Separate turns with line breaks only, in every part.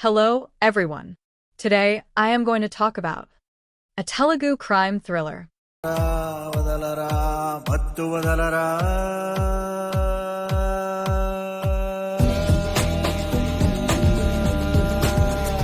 Hello, everyone. Today, I am going to talk about a Telugu crime thriller.
vadalara, mathu vadalara.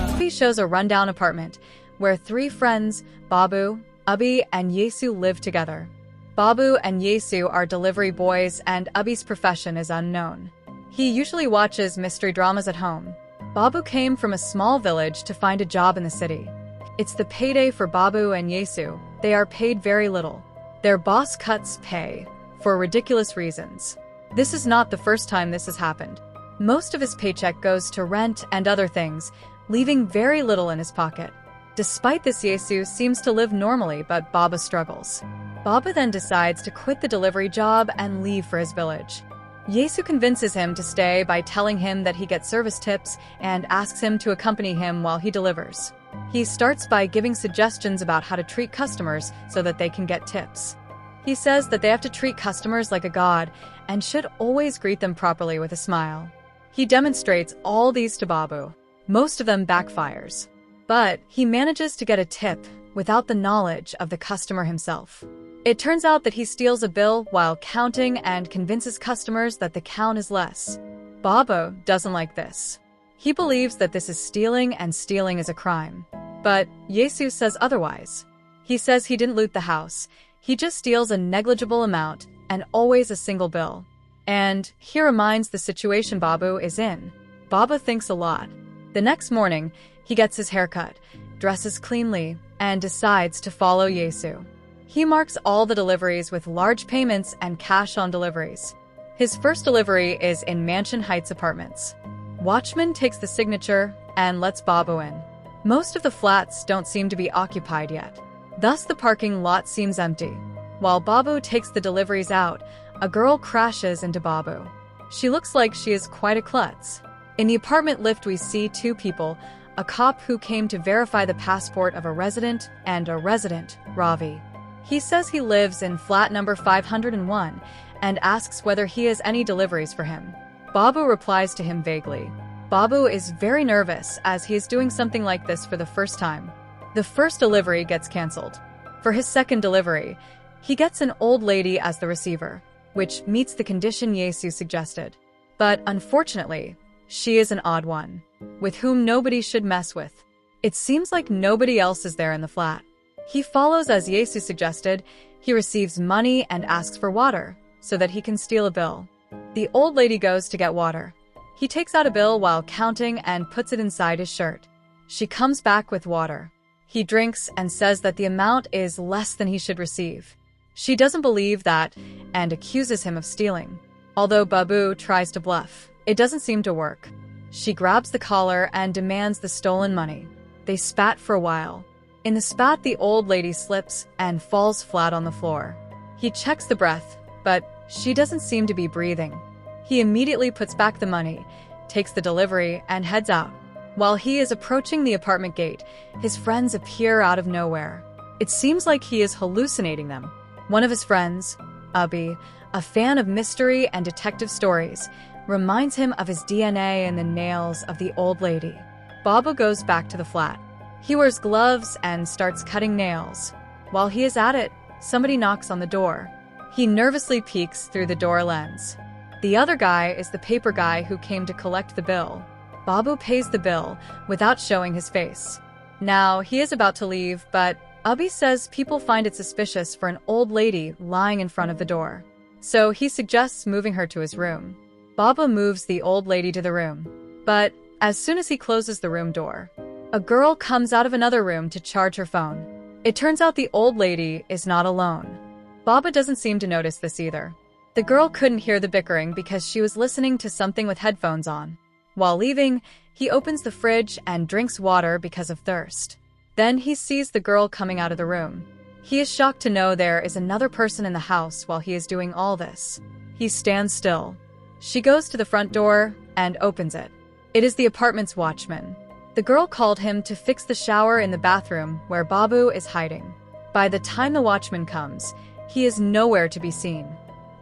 The movie shows a rundown apartment where three friends, Babu, Abhi, and Yesu live together. Babu and Yesu are delivery boys and Abhi's profession is unknown. He usually watches mystery dramas at home. Babu came from a small village to find a job in the city. It's the payday for Babu and Yesu. They are paid very little. Their boss cuts pay for ridiculous reasons. This is not the first time this has happened. Most of his paycheck goes to rent and other things, leaving very little in his pocket. Despite this, Yesu seems to live normally, but Babu struggles. Babu then decides to quit the delivery job and leave for his village. Yesu convinces him to stay by telling him that he gets service tips and asks him to accompany him while he delivers. He starts by giving suggestions about how to treat customers so that they can get tips. He says that they have to treat customers like a god and should always greet them properly with a smile. He demonstrates all these to Babu. Most of them backfires. But he manages to get a tip without the knowledge of the customer himself. It turns out that he steals a bill while counting and convinces customers that the count is less. Babu doesn't like this. He believes that this is stealing and stealing is a crime. But Yesu says otherwise. He says he didn't loot the house. He just steals a negligible amount and always a single bill. And he reminds the situation Babu is in. Babu thinks a lot. The next morning, he gets his hair cut, dresses cleanly, and decides to follow Yesu. He marks all the deliveries with large payments and cash on deliveries. His first delivery is in Mansion Heights apartments. Watchman takes the signature and lets Babu in. Most of the flats don't seem to be occupied yet. Thus, the parking lot seems empty. While Babu takes the deliveries out, a girl crashes into Babu. She looks like she is quite a klutz. In the apartment lift, we see two people, a cop who came to verify the passport of a resident and a resident, Ravi. He says he lives in flat number 501 and asks whether he has any deliveries for him. Babu replies to him vaguely. Babu is very nervous as he is doing something like this for the first time. The first delivery gets cancelled. For his second delivery, he gets an old lady as the receiver, which meets the condition Yesu suggested. But unfortunately, she is an odd one, with whom nobody should mess with. It seems like nobody else is there in the flat. He follows as Yesu suggested. He receives money and asks for water, so that he can steal a bill. The old lady goes to get water. He takes out a bill while counting and puts it inside his shirt. She comes back with water. He drinks and says that the amount is less than he should receive. She doesn't believe that and accuses him of stealing. Although Babu tries to bluff, it doesn't seem to work. She grabs the collar and demands the stolen money. They spat for a while. In the spat, the old lady slips and falls flat on the floor. He checks the breath, but she doesn't seem to be breathing. He immediately puts back the money, takes the delivery, and heads out. While he is approaching the apartment gate, his friends appear out of nowhere. It seems like he is hallucinating them. One of his friends, Abhi, a fan of mystery and detective stories, reminds him of his DNA in the nails of the old lady. Babu goes back to the flat. He wears gloves and starts cutting nails. While he is at it, somebody knocks on the door. He nervously peeks through the door lens. The other guy is the paper guy who came to collect the bill. Babu pays the bill without showing his face. Now, he is about to leave, but Abhi says people find it suspicious for an old lady lying in front of the door. So he suggests moving her to his room. Babu moves the old lady to the room. But as soon as he closes the room door, a girl comes out of another room to charge her phone. It turns out the old lady is not alone. Babu doesn't seem to notice this either. The girl couldn't hear the bickering because she was listening to something with headphones on. While leaving, he opens the fridge and drinks water because of thirst. Then he sees the girl coming out of the room. He is shocked to know there is another person in the house while he is doing all this. He stands still. She goes to the front door and opens it. It is the apartment's watchman. The girl called him to fix the shower in the bathroom where Babu is hiding. By the time the watchman comes, he is nowhere to be seen.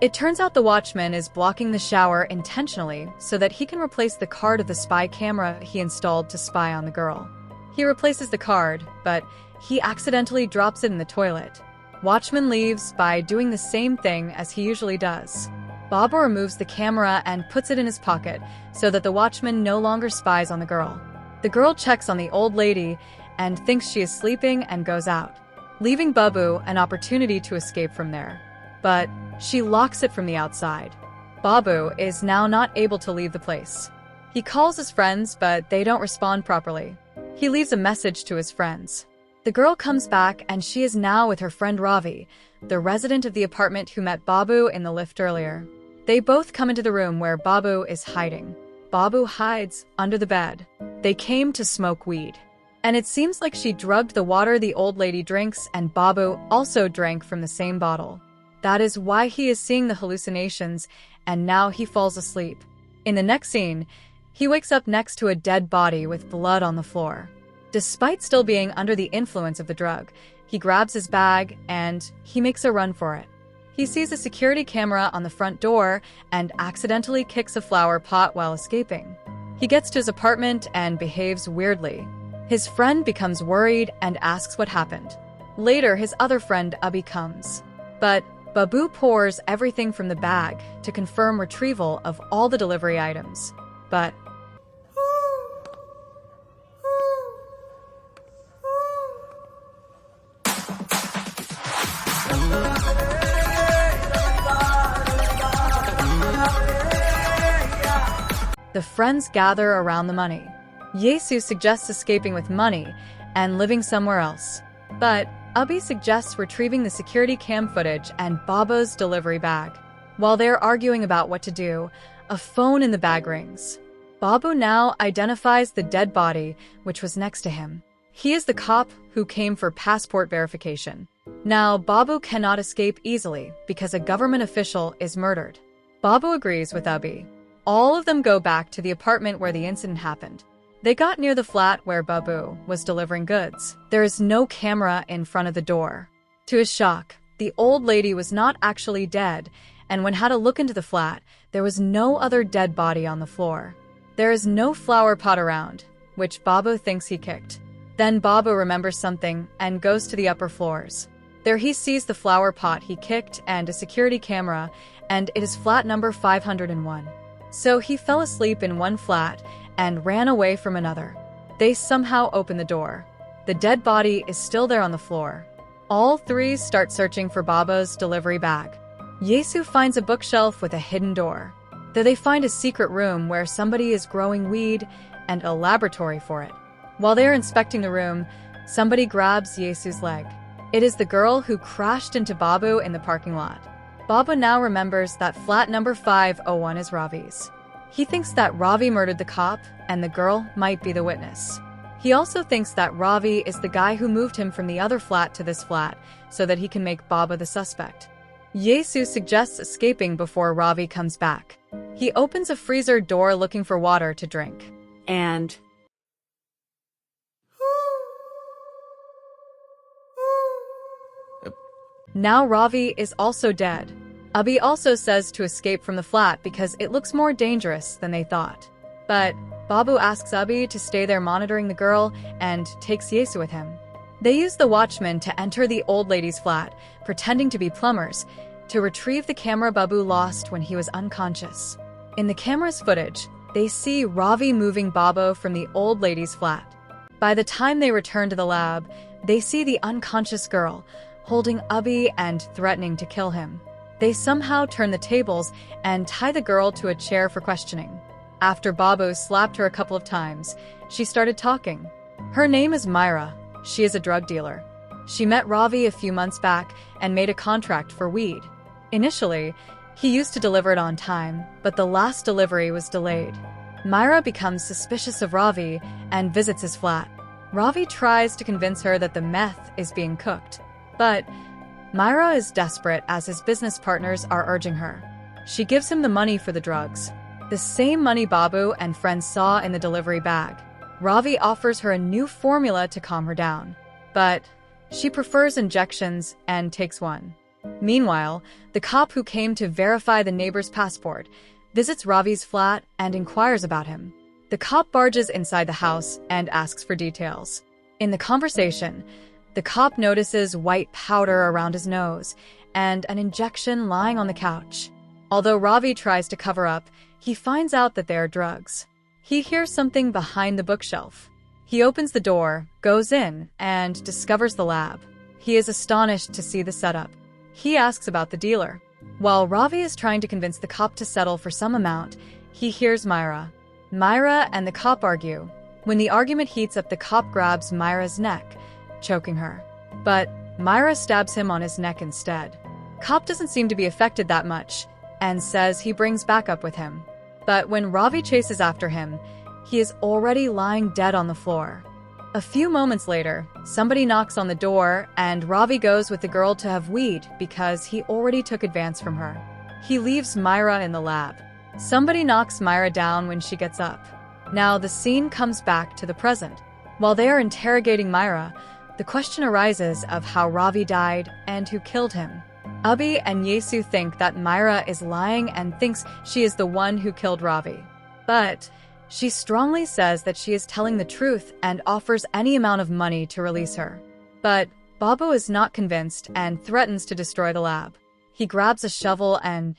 It turns out the watchman is blocking the shower intentionally so that he can replace the card of the spy camera he installed to spy on the girl. He replaces the card, but he accidentally drops it in the toilet. Watchman leaves by doing the same thing as he usually does. Babu removes the camera and puts it in his pocket so that the watchman no longer spies on the girl. The girl checks on the old lady and thinks she is sleeping and goes out, leaving Babu an opportunity to escape from there. But she locks it from the outside. Babu is now not able to leave the place. He calls his friends, but they don't respond properly. He leaves a message to his friends. The girl comes back and she is now with her friend Ravi, the resident of the apartment who met Babu in the lift earlier. They both come into the room where Babu is hiding. Babu hides under the bed. They came to smoke weed. And it seems like she drugged the water the old lady drinks, and Babu also drank from the same bottle. That is why he is seeing the hallucinations, and now he falls asleep. In the next scene, he wakes up next to a dead body with blood on the floor. Despite still being under the influence of the drug, he grabs his bag and he makes a run for it. He sees a security camera on the front door and accidentally kicks a flower pot while escaping. He gets to his apartment and behaves weirdly. His friend becomes worried and asks what happened. Later, his other friend Abhi comes. But Babu pours everything from the bag to confirm retrieval of all the delivery items. But the friends gather around the money. Yesu suggests escaping with money and living somewhere else. But Abhi suggests retrieving the security cam footage and Babu's delivery bag. While they're arguing about what to do, a phone in the bag rings. Babu now identifies the dead body, which was next to him. He is the cop who came for passport verification. Now, Babu cannot escape easily because a government official is murdered. Babu agrees with Abhi. All of them go back to the apartment where the incident happened. They got near the flat where Babu was delivering goods. There is no camera in front of the door. To his shock, the old lady was not actually dead, and when had a look into the flat, there was no other dead body on the floor. There is no flower pot around, which Babu thinks he kicked. Then Babu remembers something and goes to the upper floors. There he sees the flower pot he kicked and a security camera, and it is flat number 501. So he fell asleep in one flat and ran away from another. They somehow open the door. The dead body is still there on the floor. All three start searching for Babu's delivery bag. Yesu finds a bookshelf with a hidden door. There they find a secret room where somebody is growing weed and a laboratory for it. While they are inspecting the room, somebody grabs Yesu's leg. It is the girl who crashed into Babu in the parking lot. Babu now remembers that flat number 501 is Ravi's. He thinks that Ravi murdered the cop and the girl might be the witness. He also thinks that Ravi is the guy who moved him from the other flat to this flat so that he can make Babu the suspect. Yesu suggests escaping before Ravi comes back. He opens a freezer door looking for water to drink.
And
now Ravi is also dead. Abhi also says to escape from the flat because it looks more dangerous than they thought. But Babu asks Abhi to stay there monitoring the girl and takes Yesu with him. They use the watchman to enter the old lady's flat, pretending to be plumbers, to retrieve the camera Babu lost when he was unconscious. In the camera's footage, they see Ravi moving Babu from the old lady's flat. By the time they return to the lab, they see the unconscious girl, holding Abhi and threatening to kill him. They somehow turn the tables and tie the girl to a chair for questioning. After Babu slapped her a couple of times, she started talking. Her name is Myra. She is a drug dealer. She met Ravi a few months back and made a contract for weed. Initially, he used to deliver it on time, but the last delivery was delayed. Myra becomes suspicious of Ravi and visits his flat. Ravi tries to convince her that the meth is being cooked, but Myra is desperate as his business partners are urging her. She gives him the money for the drugs, the same money Babu and friends saw in the delivery bag. Ravi offers her a new formula to calm her down, but she prefers injections and takes one. Meanwhile, the cop who came to verify the neighbor's passport visits Ravi's flat and inquires about him. The cop barges inside the house and asks for details. In the conversation, the cop notices white powder around his nose and an injection lying on the couch. Although Ravi tries to cover up, he finds out that they are drugs. He hears something behind the bookshelf. He opens the door, goes in, and discovers the lab. He is astonished to see the setup. He asks about the dealer. While Ravi is trying to convince the cop to settle for some amount, he hears Myra. Myra and the cop argue. When the argument heats up, the cop grabs Myra's neck, choking her. But Myra stabs him on his neck instead. Cop doesn't seem to be affected that much and says he brings backup with him. But when Ravi chases after him, he is already lying dead on the floor. A few moments later, somebody knocks on the door and Ravi goes with the girl to have weed because he already took advance from her. He leaves Myra in the lab. Somebody knocks Myra down when she gets up. Now the scene comes back to the present. While they are interrogating Myra, the question arises of how Ravi died and who killed him. Abhi and Yesu think that Myra is lying and thinks she is the one who killed Ravi. But she strongly says that she is telling the truth and offers any amount of money to release her. But Babu is not convinced and threatens to destroy the lab. He grabs a shovel and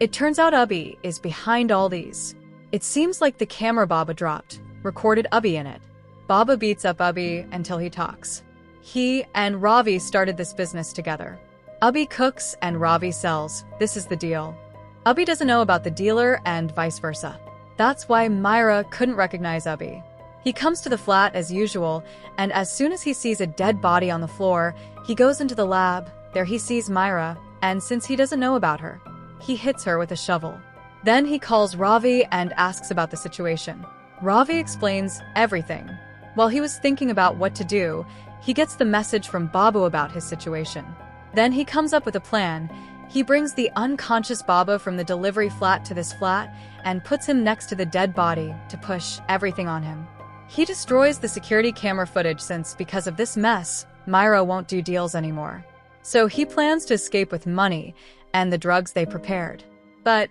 it turns out Abhi is behind all these. It seems like the camera Baba dropped recorded Abhi in it. Baba beats up Abhi until he talks. He and Ravi started this business together. Abhi cooks and Ravi sells. This is the deal. Abhi doesn't know about the dealer and vice versa. That's why Myra couldn't recognize Abhi. He comes to the flat as usual, and as soon as he sees a dead body on the floor, he goes into the lab. There he sees Myra, and since he doesn't know about her, he hits her with a shovel. Then he calls Ravi and asks about the situation. Ravi explains everything. While he was thinking about what to do, he gets the message from Babu about his situation. Then he comes up with a plan. He brings the unconscious Baba from the delivery flat to this flat and puts him next to the dead body to push everything on him. He destroys the security camera footage since, because of this mess, Myra won't do deals anymore. So he plans to escape with money and the drugs they prepared. But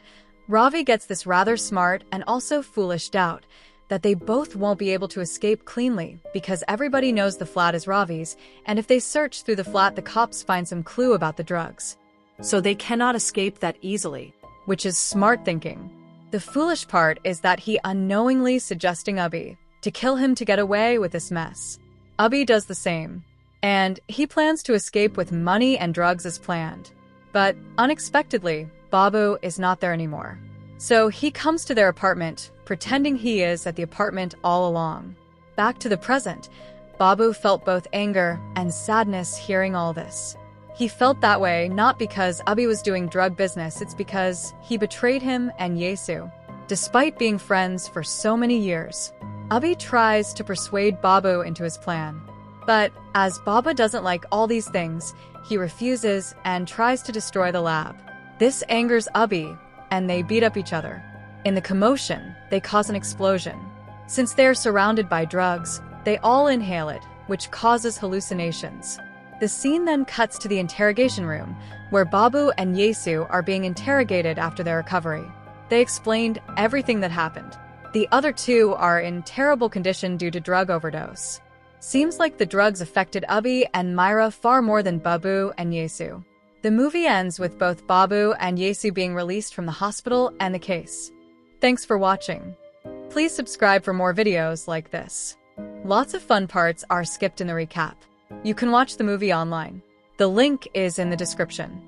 Ravi gets this rather smart and also foolish doubt that they both won't be able to escape cleanly because everybody knows the flat is Ravi's, and if they search through the flat, the cops find some clue about the drugs. So they cannot escape that easily, which is smart thinking. The foolish part is that he unknowingly suggesting Abhi to kill him to get away with this mess. Abhi does the same, and he plans to escape with money and drugs as planned. But unexpectedly, Babu is not there anymore. So he comes to their apartment, pretending he is at the apartment all along. Back to the present, Babu felt both anger and sadness hearing all this. He felt that way not because Abhi was doing drug business, it's because he betrayed him and Yesu. Despite being friends for so many years, Abhi tries to persuade Babu into his plan. But as Baba doesn't like all these things, he refuses and tries to destroy the lab. This angers Abhi, and they beat up each other. In the commotion, they cause an explosion. Since they are surrounded by drugs, they all inhale it, which causes hallucinations. The scene then cuts to the interrogation room, where Babu and Yesu are being interrogated after their recovery. They explained everything that happened. The other two are in terrible condition due to drug overdose. Seems like the drugs affected Abhi and Myra far more than Babu and Yesu. The movie ends with both Babu and Yesu being released from the hospital and the case. Thanks for watching. Please subscribe for more videos like this. Lots of fun parts are skipped in the recap. You can watch the movie online. The link is in the description.